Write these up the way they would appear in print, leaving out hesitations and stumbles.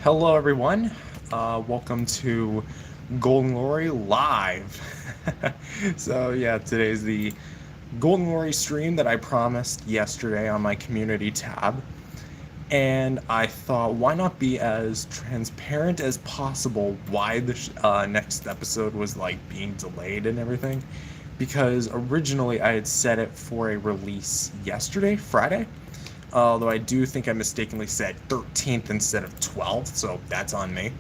Hello, everyone. Welcome to Golden Glory Live. So, yeah, today's the Golden Glory stream that I promised yesterday on my community tab. And I thought, why not be as transparent as possible why the next episode was like being delayed and everything? Because originally I had set it for a release yesterday, Friday. Although I do think I mistakenly said 13th instead of 12th, so that's on me.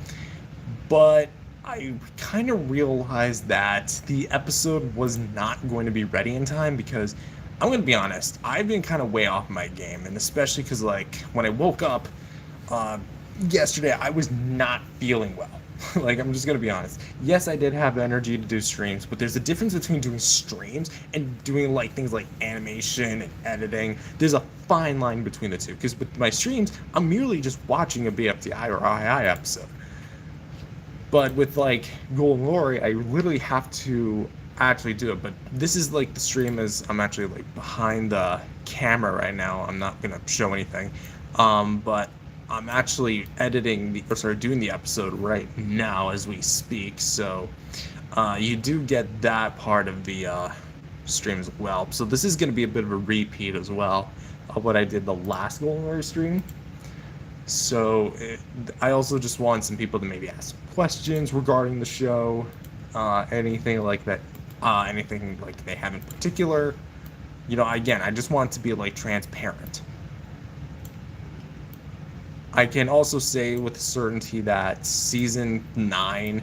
But I kind of realized that the episode was not going to be ready in time because I'm going to be honest, I've been kind of way off my game, and especially because, like, when I woke up yesterday, I was not feeling well. Like, I'm just going to be honest. Yes, I did have energy to do streams, but there's a difference between doing streams and doing, like, things like animation and editing. There's a fine line between the two, because with my streams, I'm merely just watching a bfdi or II episode. But with, like, Golden Glory, I literally have to actually do it. But this is, like, the stream is, I'm actually, like, behind the camera right now. I'm not going to show anything. But I'm actually doing the episode right now as we speak, so you do get that part of the stream as well. So this is going to be a bit of a repeat as well of what I did the last Golden Glory stream. So I also just want some people to maybe ask questions regarding the show, anything like that, anything like they have in particular. You know, again, I just want it to be like transparent. I can also say with certainty that season 9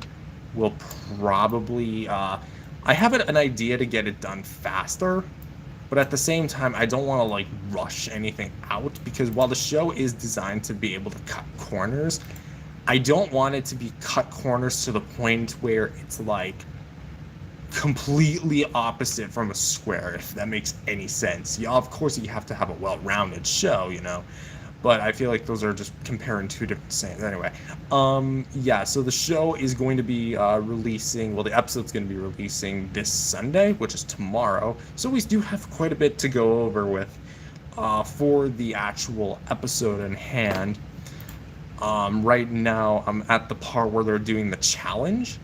will probably, I have an idea to get it done faster, but at the same time, I don't want to like rush anything out, because while the show is designed to be able to cut corners, I don't want it to be cut corners to the point where it's like completely opposite from a square, if that makes any sense. Yeah, of course you have to have a well-rounded show, you know. But I feel like those are just comparing two different things. Anyway, yeah, so the show is going to be releasing, well, the episode's going to be releasing this Sunday, which is tomorrow. So we do have quite a bit to go over with for the actual episode in hand. Right now, I'm at the part where they're doing the challenge.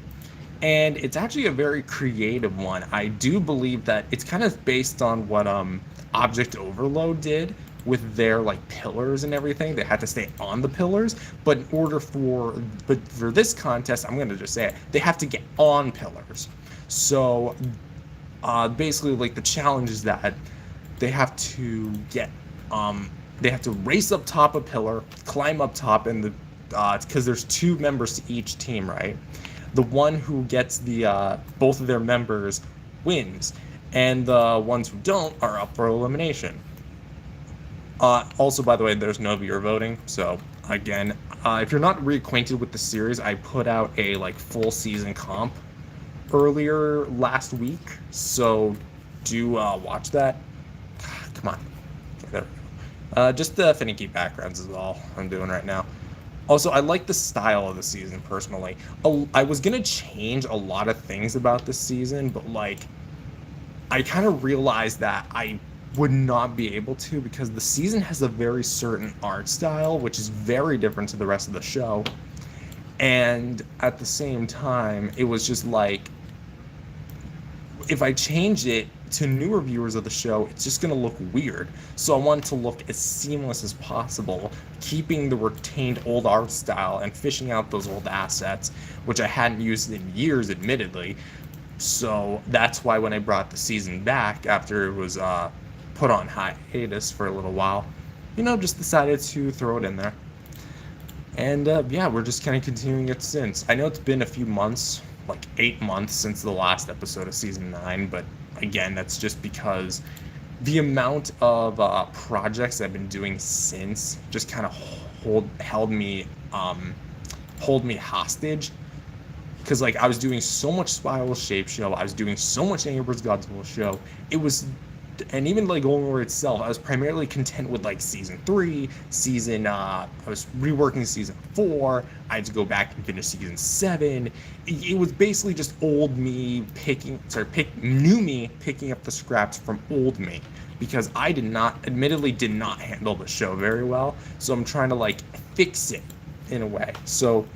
And it's actually a very creative one. I do believe that it's kind of based on what Object Overload did with their like pillars and everything. They had to stay on the pillars, but for this contest, I'm going to just say it, they have to get on pillars. So basically, like, the challenge is that they have to get they have to race up top a pillar, climb up top, and because there's 2 members to each team, right? The one who gets the both of their members wins, and the ones who don't are up for elimination. Also, by the way, there's no viewer voting. So again, if you're not reacquainted with the series, I put out a like full season comp earlier last week. So do watch that. Come on. There we go. Just the finicky backgrounds is all I'm doing right now. Also, I like the style of the season personally. I was gonna change a lot of things about this season, but like I kind of realized that I would not be able to, because the season has a very certain art style which is very different to the rest of the show, and at the same time it was just like, if I change it to newer viewers of the show, it's just going to look weird. So I want it to look as seamless as possible, keeping the retained old art style and fishing out those old assets, which I hadn't used in years, admittedly. So that's why when I brought the season back after it was put on hiatus for a little while, you know, just decided to throw it in there. And yeah, we're just kind of continuing it since. I know it's been a few months, like 8 months since the last episode of season 9, but again, that's just because the amount of projects I've been doing since just kind of hold me hostage. Because like I was doing so much Spiral Shape Show, I was doing so much Angry Birds Godzilla Show. It was, and even like Golden Glory itself, I was primarily content with like season 3, I was reworking season 4, I had to go back and finish season 7. It was basically just old me new me picking up the scraps from old me, because admittedly did not handle the show very well. So I'm trying to like fix it. in a way. So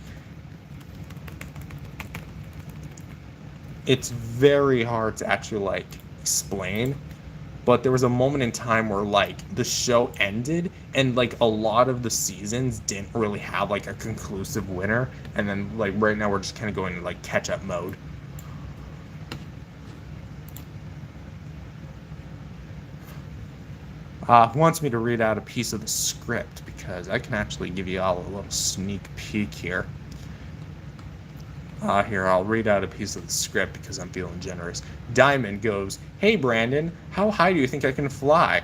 it's very hard to actually like explain, but there was a moment in time where like the show ended and like a lot of the seasons didn't really have like a conclusive winner, and then like right now we're just kind of going into like catch up mode. Who wants me to read out a piece of the script, because I can actually give you all a little sneak peek here. Here, I'll read out a piece of the script because I'm feeling generous. Diamond goes, "Hey Brandon, how high do you think I can fly?"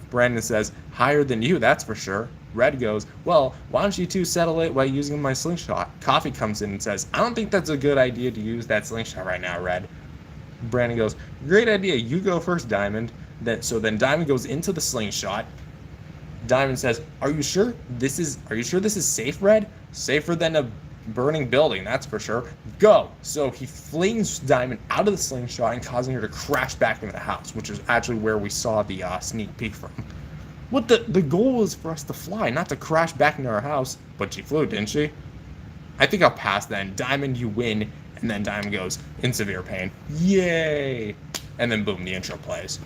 Brandon says, "Higher than you, that's for sure." Red goes, "Well, why don't you two settle it by using my slingshot?" Coffee comes in and says, "I don't think that's a good idea to use that slingshot right now, Red." Brandon goes, "Great idea, you go first, Diamond." So then Diamond goes into the slingshot. Diamond says, Are you sure this is safe, Red? Safer than a burning building, that's for sure. Go!" So he flings Diamond out of the slingshot and causing her to crash back into the house, which is actually where we saw the sneak peek from. What the goal was for us to fly, not to crash back into our house. But she flew, didn't she? I think I'll pass then. Diamond, you win. And then Diamond goes, "In severe pain." Yay! And then boom, the intro plays.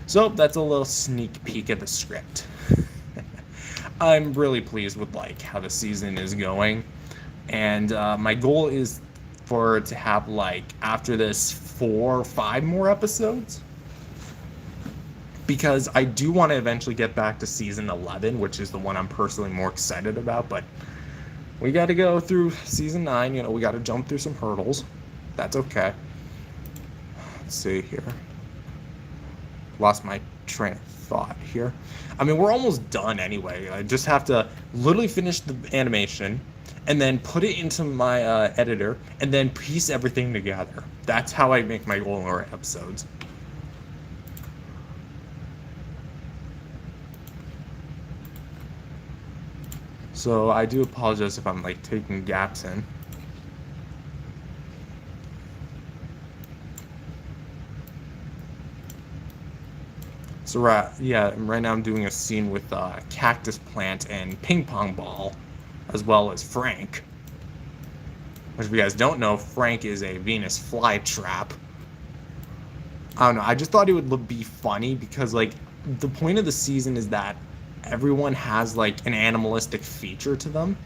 So that's a little sneak peek at the script. I'm really pleased with like how the season is going, and my goal is for it to have like after this 4 or 5 more episodes, because I do want to eventually get back to season 11, which is the one I'm personally more excited about. But we got to go through season 9. You know, we got to jump through some hurdles. That's okay. Let's see here. Lost my train of thought here. I mean, we're almost done anyway. I just have to literally finish the animation and then put it into my editor and then piece everything together. That's how I make my goldenglory episodes. So I do apologize if I'm like taking gaps in. So right now I'm doing a scene with cactus plant and ping pong ball, as well as Frank. Which, if you guys don't know, Frank is a Venus flytrap. I don't know. I just thought it would be funny because like the point of the season is that everyone has like an animalistic feature to them.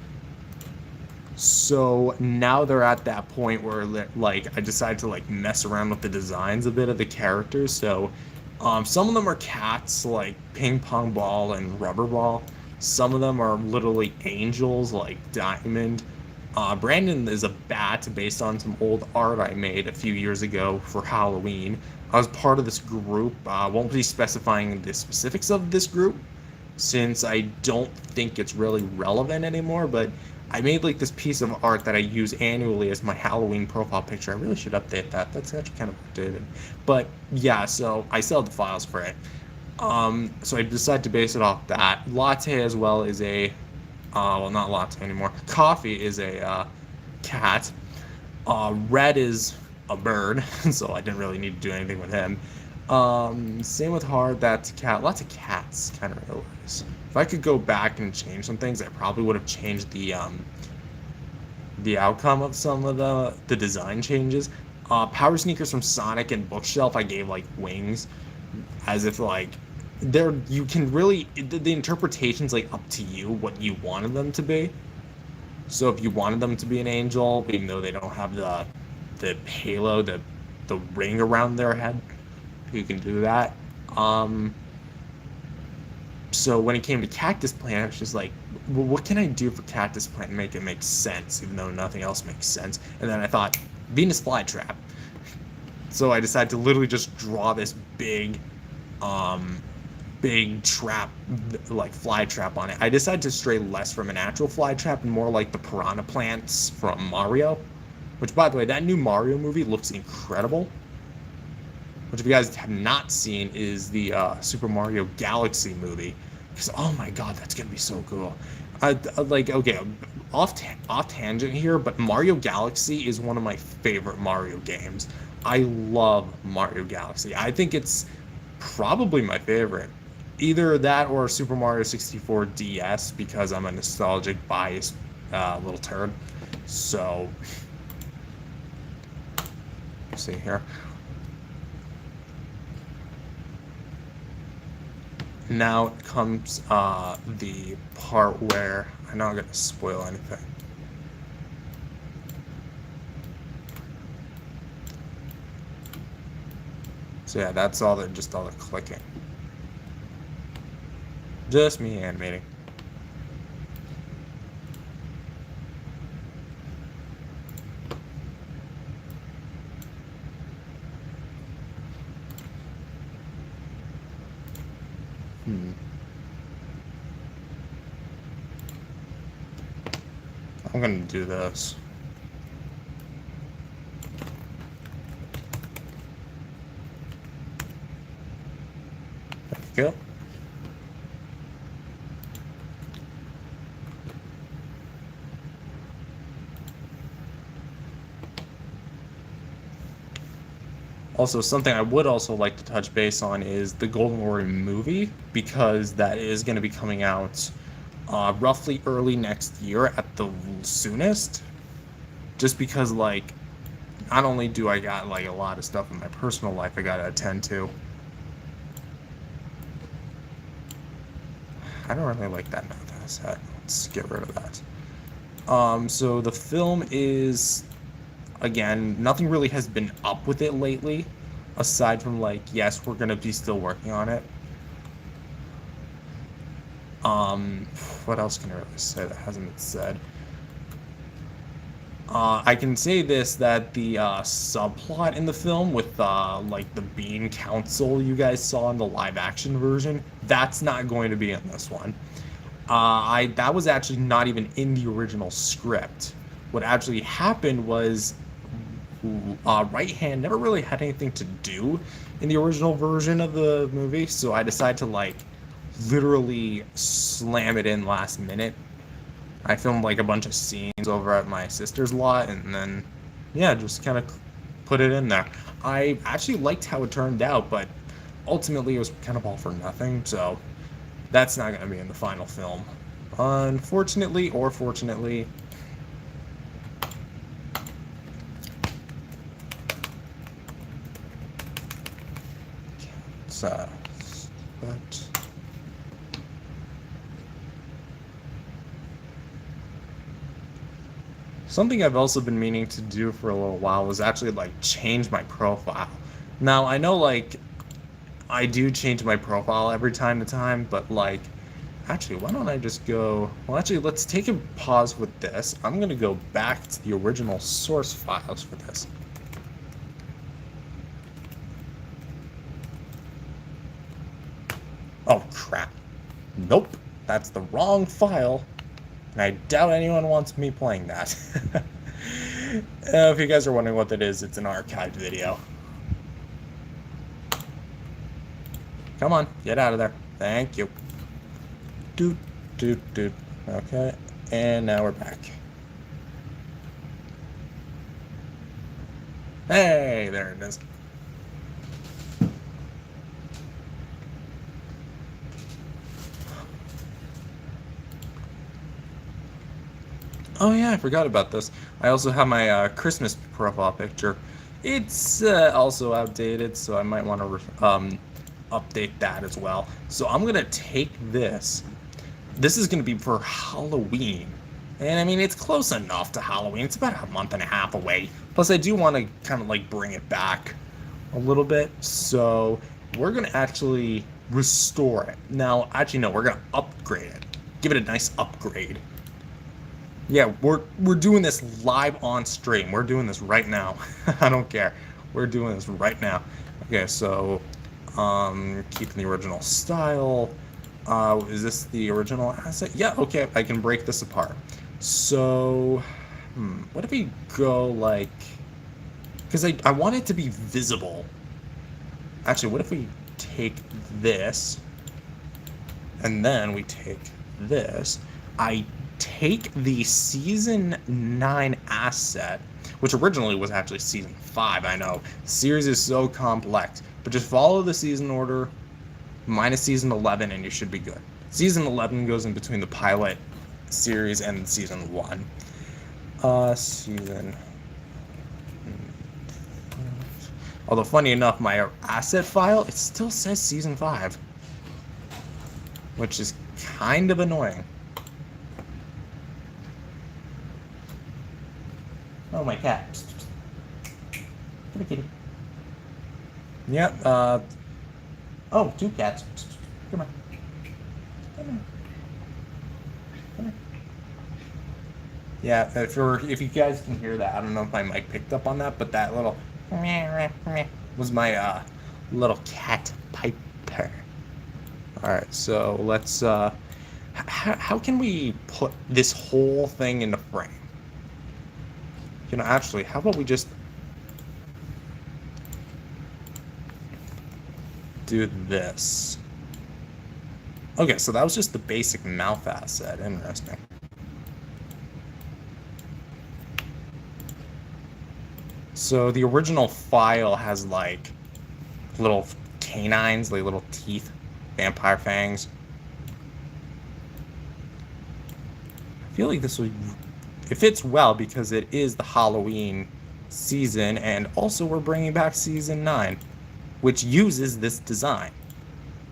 So now they're at that point where like I decided to like mess around with the designs a bit of the characters. So some of them are cats like Ping Pong Ball and Rubber Ball. Some of them are literally angels like Diamond. Brandon is a bat based on some old art I made a few years ago for Halloween. I was part of this group. Won't be specifying the specifics of this group since I don't think it's really relevant anymore, but I made like this piece of art that I use annually as my Halloween profile picture. I really should update that. That's actually kind of outdated. But yeah, so I still have the files for it. So I decided to base it off that. Latte as well is a, well, not latte anymore. Coffee is a cat. Red is a bird, so I didn't really need to do anything with him. Same with Hard, that's a cat. Lots of cats, kind of realize. If I could go back and change some things, I probably would have changed the outcome of some of the design changes. Power Sneakers from Sonic and Bookshelf, I gave like wings, as if like you can really, the interpretation's like up to you what you wanted them to be. So if you wanted them to be an angel, even though they don't have the halo, the ring around their head, you can do that. So when it came to Cactus Plant, it's just like, well, what can I do for Cactus Plant and make it make sense, even though nothing else makes sense? And then I thought, Venus flytrap. So I decided to literally just draw this big trap, like fly trap on it. I decided to stray less from an actual fly trap and more like the piranha plants from Mario. Which, by the way, that new Mario movie looks incredible. Which, if you guys have not seen, is the Super Mario Galaxy movie. Because, oh my god, that's going to be so cool. Like, okay, off tangent here, but Mario Galaxy is one of my favorite Mario games. I love Mario Galaxy. I think it's probably my favorite. Either that or Super Mario 64 DS, because I'm a nostalgic bias little turd. So, let's see here. Now comes the part where I'm not going to spoil anything. So yeah, that's just all the clicking. Just me animating. I'm gonna do this. There we go. Also, something I would also like to touch base on is the goldenglory movie, because that is going to be coming out roughly early next year at the soonest. Just because, like, not only do I got like a lot of stuff in my personal life I gotta attend to. I don't really like that math asset. Let's get rid of that. So the film is, again, nothing really has been up with it lately, aside from, like, yes, we're gonna be still working on it. What else can I really say that hasn't been said? I can say this, that the subplot in the film with like the Bean Council you guys saw in the live action version, that's not going to be in this one. That was actually not even in the original script. What actually happened was Right Hand never really had anything to do in the original version of the movie, so I decided to, like, literally slam it in last minute. I filmed like a bunch of scenes over at my sister's lot, and then, yeah, just kind of put it in there. I actually liked how it turned out, but ultimately it was kind of all for nothing, so that's not going to be in the final film. Unfortunately, or fortunately. But something I've also been meaning to do for a little while was actually, like, change my profile. Now, I know, like, I do change my profile every time to time, but, like, actually, why don't I just go... Well, actually, let's take a pause with this. I'm going to go back to the original source files for this. Oh, crap. Nope. That's the wrong file. And I doubt anyone wants me playing that. If you guys are wondering what that is, it's an archived video. Come on, get out of there. Thank you. Doot, doot, doot. Okay, and now we're back. Hey, there it is. Oh yeah, I forgot about this. I also have my Christmas profile picture. It's also outdated, so I might want to update that as well. So I'm gonna take this. This is gonna be for Halloween, and I mean, it's close enough to Halloween. It's about a month and a half away. Plus, I do want to kind of, like, bring it back a little bit. So we're gonna actually restore it. Now, actually, no, we're gonna upgrade it. Give it a nice upgrade. Yeah, we're doing this live on stream. We're doing this right now. I don't care. We're doing this right now. Okay, so keeping the original style. Is this the original asset? Yeah, okay, I can break this apart. So, what if we go, like, because I want it to be visible. Actually, what if we take this, and then we take this. I take the Season 9 asset, which originally was actually Season 5, I know. The series is so complex, but just follow the season order, minus Season 11, and you should be good. Season 11 goes in between the pilot series and season 1. Season. Although funny enough, my asset file, it still says season 5, which is kind of annoying. Oh, my cat. Come here, kitty. Yep. Oh, 2 cats. Come on. Come on. Come here. Yeah, if you guys can hear that, I don't know if my mic picked up on that, but that little was my little cat Piper. All right, so let's. How can we put this whole thing into frame? You know, actually, how about we just do this? Okay, so that was just the basic mouth asset. Interesting. So the original file has like little canines, like little teeth, vampire fangs. I feel like this would, it fits well because it is the Halloween season, and also we're bringing back season 9, which uses this design.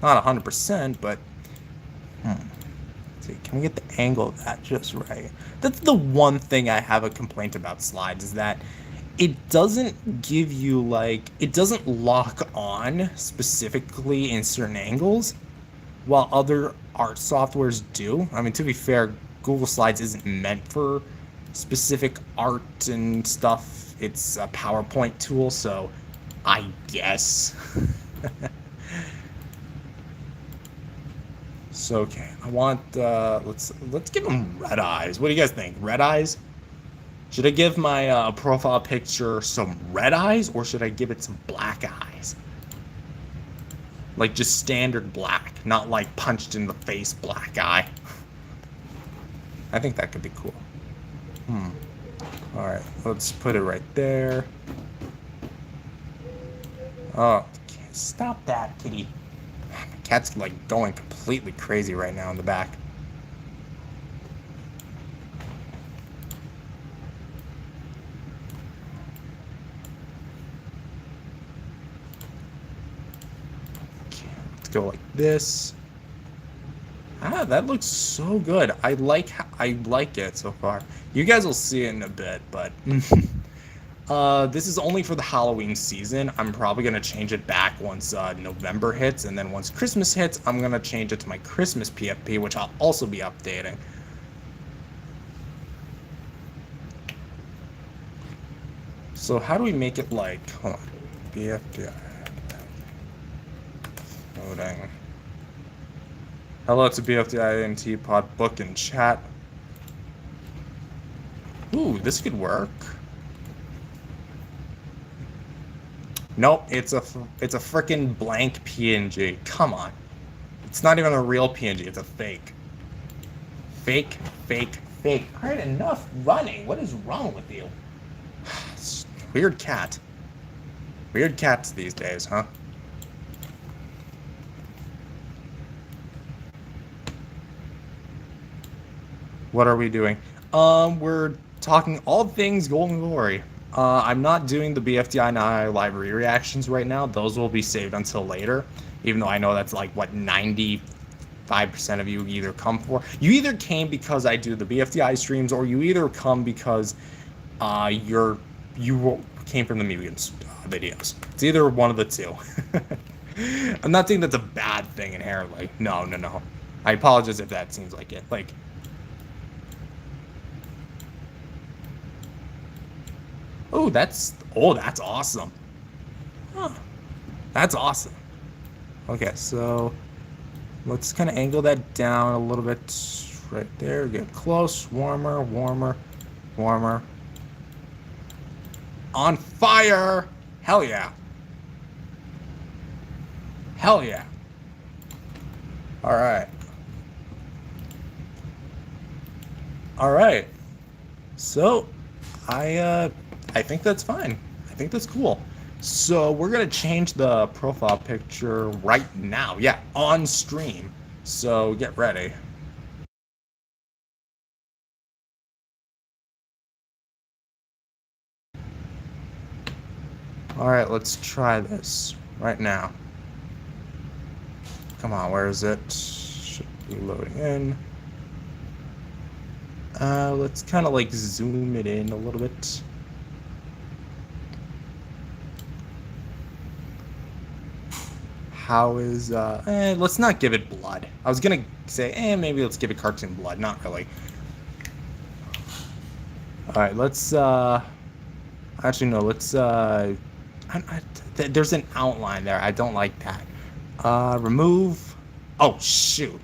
Not 100%, but see, can we get the angle of that just right? That's the one thing I have a complaint about slides, is that it doesn't give you, like, it doesn't lock on specifically in certain angles, while other art softwares do. I mean, to be fair, Google Slides isn't meant for specific art and stuff. It's a PowerPoint tool, so I guess. So, okay, I want, let's give them red eyes. What do you guys think? Red eyes? Should I give my profile picture some red eyes, or should I give it some black eyes? Like just standard black, not like punched in the face black eye. I think that could be cool. Alright, let's put it right there. Oh, stop that, kitty. My cat's like going completely crazy right now in the back. Go like this. That looks so good. I like it so far. You guys will see it in a bit, but this is only for the Halloween season. I'm probably gonna change it back once November hits, and then once Christmas hits, I'm gonna change it to my Christmas PFP, which I'll also be updating. So how do we make it like, hold on, bfdi. Loading. Hello to bfdi and tpot book and chat. Ooh, this could work. Nope, it's a frickin' blank PNG. Come on. It's not even a real PNG, it's a fake. Fake, fake, fake. Alright, enough running. What is wrong with you? Weird cat. Weird cats these days, huh? What are we doing? We're talking all things Golden Glory. I'm not doing the bfdi library reactions right now. Those will be saved until later, even though I know that's like what 95% of you either come for. You either came because I do the bfdi streams, or you either come because you came from the Mugans videos. It's either one of the two. I'm not saying that's a bad thing inherently. No. I apologize if that seems like it. Like, that's awesome. Huh. That's awesome. Okay, so let's kind of angle that down a little bit right there. Get close, warmer. On fire! Hell yeah. Hell yeah. All right. So I think that's fine. I think that's cool. So we're gonna change the profile picture right now. Yeah, on stream. So get ready. Alright, let's try this right now. Come on, where is it? Should be loading in. Let's kind of like zoom it in a little bit. How is, let's not give it blood. I was gonna say, maybe let's give it cartoon blood. Not really. Alright, let's, actually, no, let's, there's an outline there. I don't like that. Remove. Oh, shoot.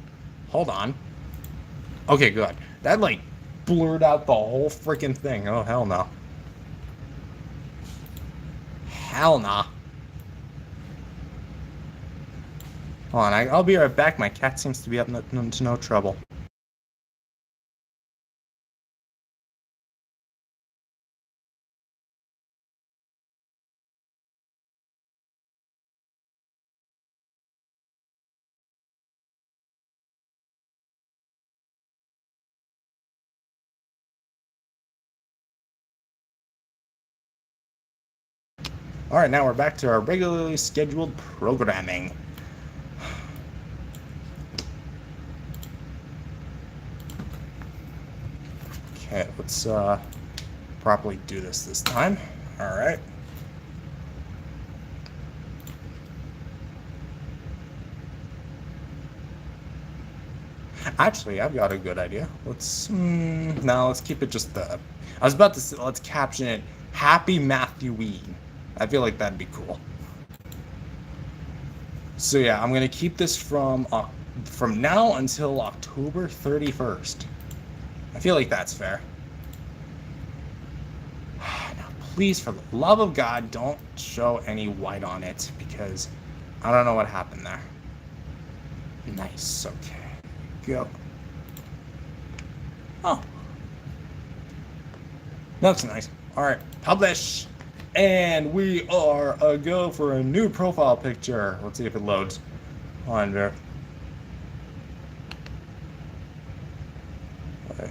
Hold on. Okay, good. That, like, blurred out the whole freaking thing. Oh, hell no. Hell nah. Hold on, I'll be right back. My cat seems to be up to no trouble. Alright, now we're back to our regularly scheduled programming. Okay, let's properly do this time. Alright. Actually, I've got a good idea. Let's, no, let's keep it just the, I was about to say, let's caption it, Happy Mattheween. I feel like that'd be cool. So yeah, I'm gonna keep this from now until October 31st. I feel like that's fair. Now, please, for the love of God, don't show any white on it, because I don't know what happened there. Nice, okay. Go. Oh. That's nice. Alright, publish. And we are a go for a new profile picture. Let's see if it loads. On there. Okay.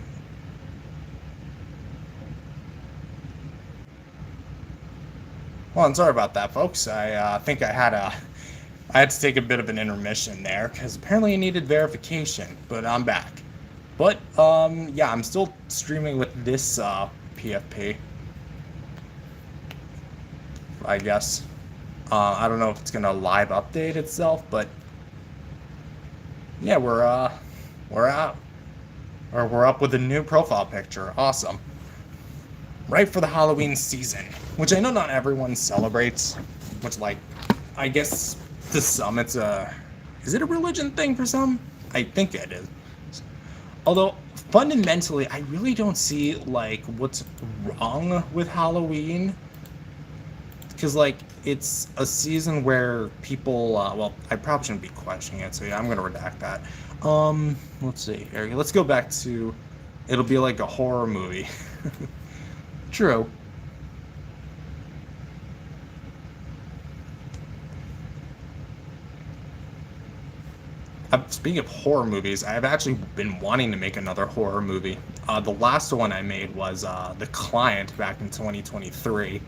Well, I'm sorry about that, folks. I think I had to take a bit of an intermission there because apparently I needed verification, but I'm back. But yeah, I'm still streaming with this PFP. I guess. I don't know if it's gonna live update itself, but yeah, we're out, or we're up with a new profile picture. Awesome. Right for the Halloween season, which I know not everyone celebrates. Which, like, I guess to some it's is it a religion thing for some? I think it is. Although fundamentally, I really don't see like what's wrong with Halloween. Because, like, it's a season where people, well, I probably shouldn't be questioning it, so yeah, I'm going to redact that. Let's see here. Let's go back to, it'll be like a horror movie. True. Speaking of horror movies, I've actually been wanting to make another horror movie. The last one I made was The Client back in 2023.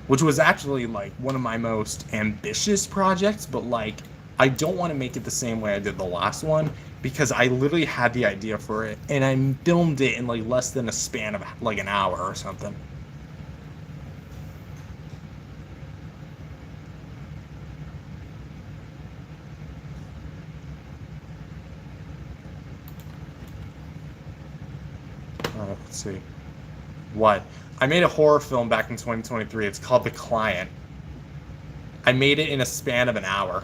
Which was actually, like, one of my most ambitious projects, but, like, I don't want to make it the same way I did the last one, because I literally had the idea for it, and I filmed it in, like, less than a span of, like, an hour or something. Let's see. What? I made a horror film back in 2023. It's called The Client. I made it in a span of an hour.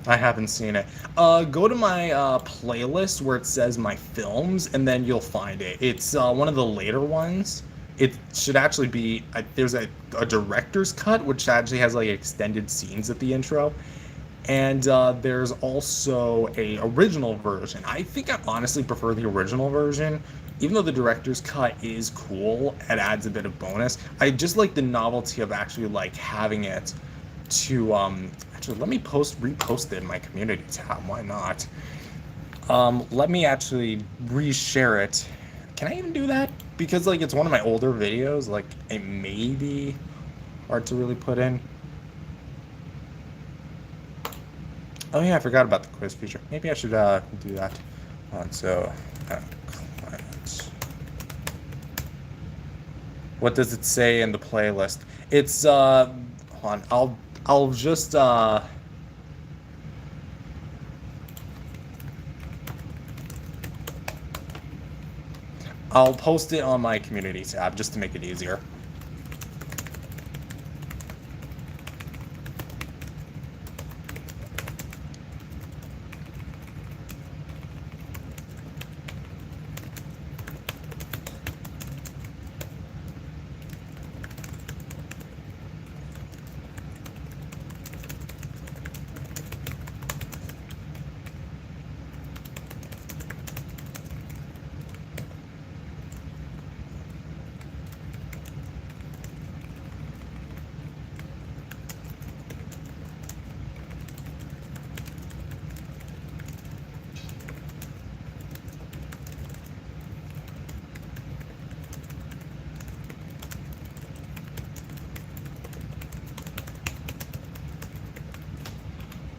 I haven't seen it. Go to my playlist where it says my films, and then you'll find it. It's one of the later ones. It should actually be, there's a director's cut, which actually has like extended scenes at the intro. And there's also a original version. I think I honestly prefer the original version. Even though the director's cut is cool, it adds a bit of bonus. I just like the novelty of actually like having it to actually let me repost it in my community tab. Why not? Let me actually reshare it. Can I even do that? Because like it's one of my older videos, like it may be hard to really put in. Oh yeah, I forgot about the quiz feature. Maybe I should do that. What does it say in the playlist? It's hold on, I'll just I'll post it on my community tab just to make it easier.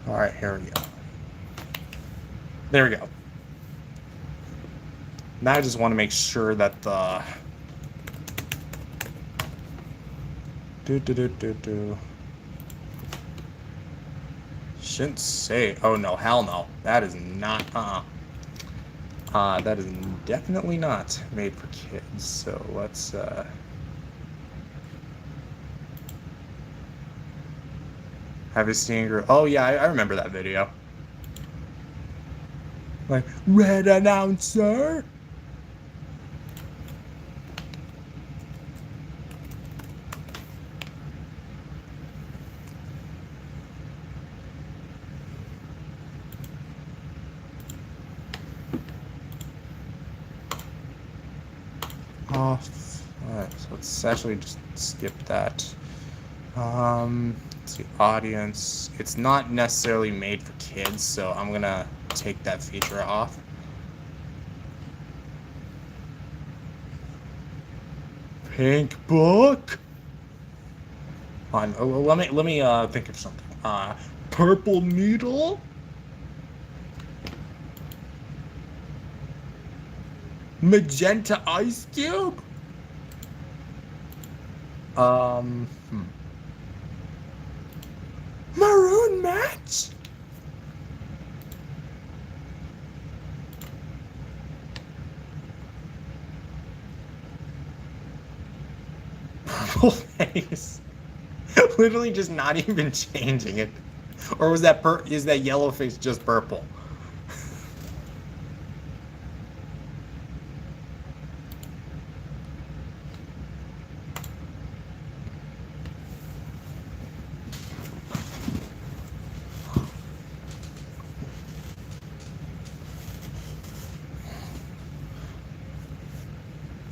All right, here we go. There we go. Now I just want to make sure that the shouldn't say. Oh no, hell no. That is not. That is definitely not made for kids. So let's. Have you seen? Oh yeah, I remember that video. Like red announcer. Off. Alright, so let's actually just skip that. Let's see, audience. It's not necessarily made for kids, so I'm gonna take that feature off. Pink book. Let me think of something. Purple needle. Magenta ice cube. Maroon match. Purple face. Literally just not even changing it. Or was that is that yellow face just purple?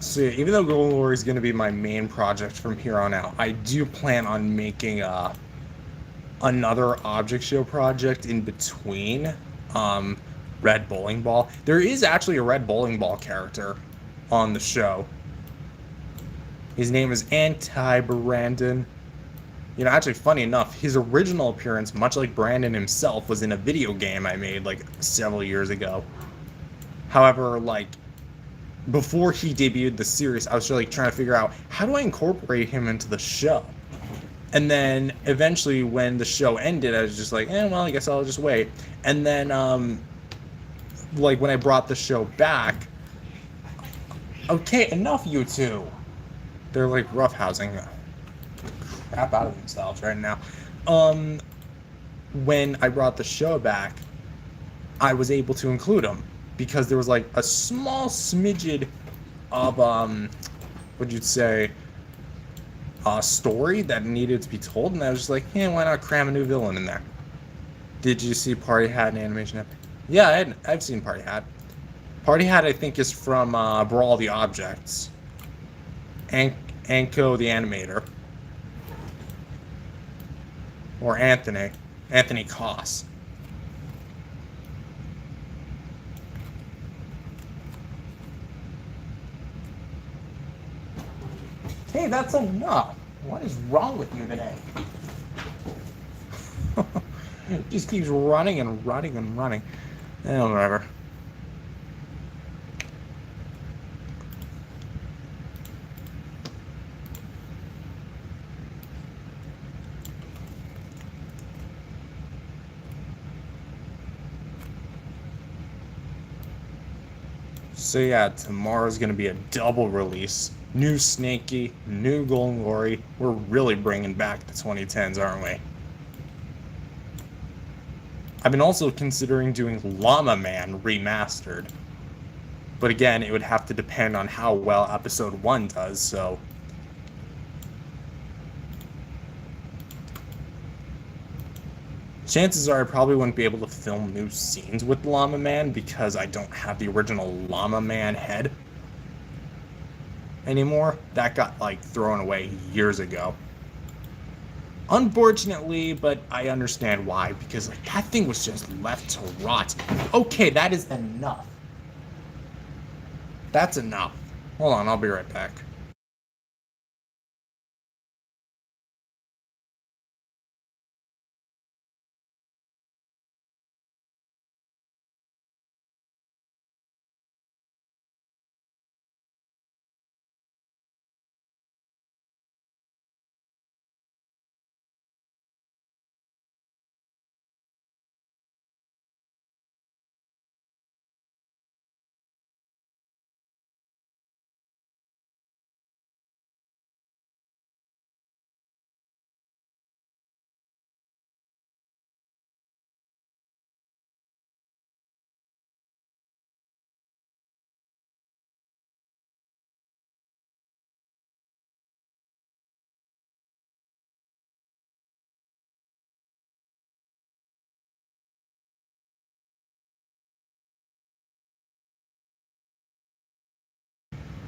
So yeah, even though goldenglory is going to be my main project from here on out, I do plan on making another object show project in between Red Bowling Ball. There is actually a Red Bowling Ball character on the show. His name is Anti-Brandon. You know, actually, funny enough, his original appearance, much like Brandon himself, was in a video game I made like several years ago. However, like, before he debuted the series, I was just like trying to figure out how do I incorporate him into the show. And then eventually, when the show ended, I was just like, well, I guess I'll just wait. And then, like when I brought the show back, okay, enough, you two. They're like roughhousing crap out of themselves right now. When I brought the show back, I was able to include him. Because there was like a small smidgen of what'd you say, a story that needed to be told, and I was just like, yeah, why not cram a new villain in there? Did you see Party Hat in AnimationEpic? Yeah, I've seen Party Hat. Party Hat, I think, is from Brawl the Objects. Anko the Animator. or Anthony Koss. Hey, that's enough. What is wrong with you today? It just keeps running and running and running. Whatever. So yeah, tomorrow's gonna be a double release. New Snakey, new Goldenglory. We're really bringing back the 2010s, aren't we? I've been also considering doing Llama Man remastered. But again, it would have to depend on how well episode 1 does, so... Chances are I probably wouldn't be able to film new scenes with Llama Man because I don't have the original Llama Man head anymore. That got, like, thrown away years ago. Unfortunately, but I understand why, because like, that thing was just left to rot. Okay, that is enough. That's enough. Hold on, I'll be right back.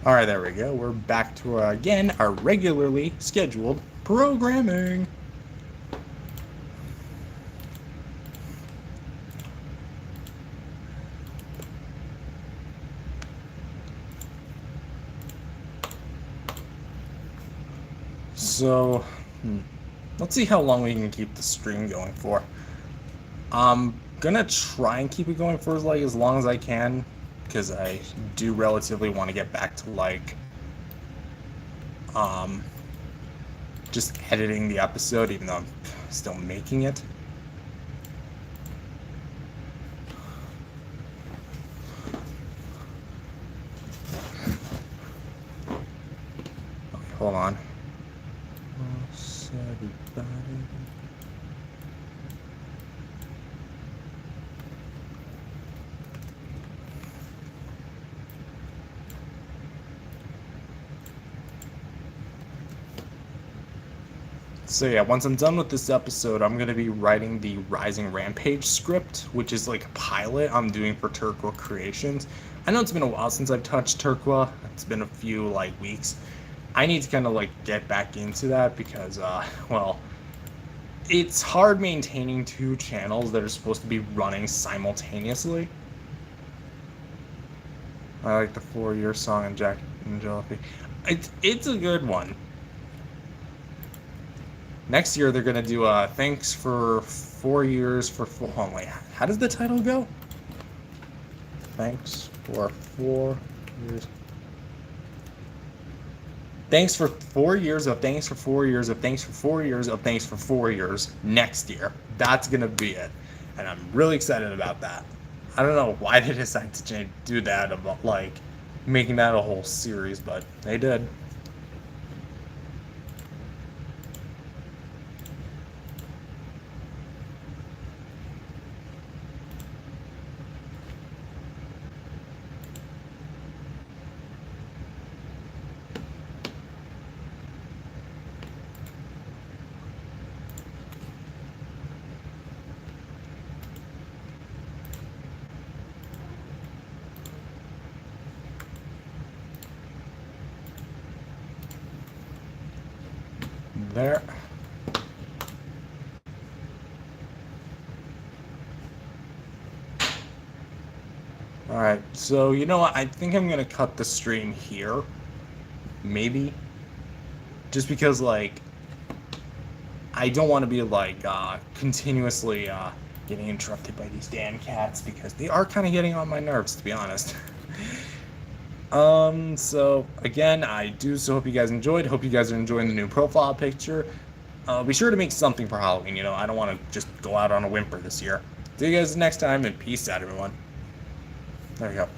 Alright, there we go. We're back to, again, our regularly scheduled programming. So, let's see how long we can keep the stream going for. I'm gonna try and keep it going for like as long as I can, because I do relatively want to get back to like just editing the episode, even though I'm still making it. Okay, hold on. So yeah, once I'm done with this episode, I'm going to be writing the Rising Rampage script, which is like a pilot I'm doing for Turqua Creations. I know it's been a while since I've touched Turqua. It's been a few like weeks. I need to kind of like get back into that because, well, it's hard maintaining two channels that are supposed to be running simultaneously. I like the 4-year song in Jacknjellify. It's a good one. Next year they're gonna do thanks for 4 years for hold on, wait, how does the title go? Thanks for 4 years. Thanks for 4 years of thanks for 4 years of thanks for 4 years of thanks for 4 years next year. That's gonna be it. And I'm really excited about that. I don't know why they decided to do that about like making that a whole series, but they did. There. Alright, so you know what? I think I'm gonna cut the stream here. Maybe. Just because, like, I don't want to be, like, continuously getting interrupted by these damn cats, because they are kind of getting on my nerves, to be honest. So, again, I do so hope you guys enjoyed. Hope you guys are enjoying the new profile picture. Be sure to make something for Halloween, you know. I don't want to just go out on a whimper this year. See you guys next time, and peace out, everyone. There you go.